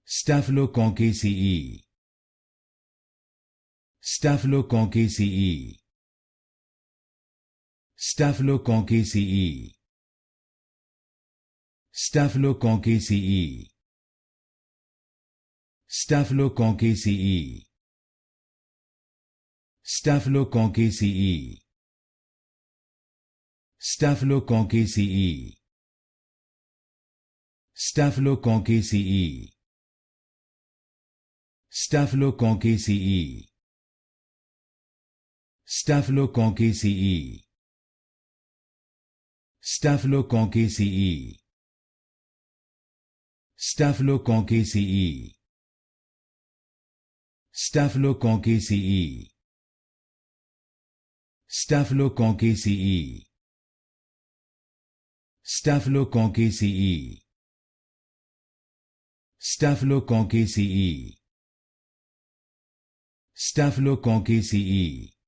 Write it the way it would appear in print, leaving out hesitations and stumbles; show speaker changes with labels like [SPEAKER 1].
[SPEAKER 1] Staphylococcaceae. Staphylococcaceae. Staphylococcaceae. Staphylococcaceae. Staphylococcaceae. Staphylococcaceae. Staphylococcaceae. Staphylococcaceae. Staphylococcaceae. Staphylococcaceae. Staphylococcaceae. Staphylococcaceae. Staphylococcaceae. Staphylococcaceae. Staphylococcaceae. Staphylococcaceae. Staphylococcaceae.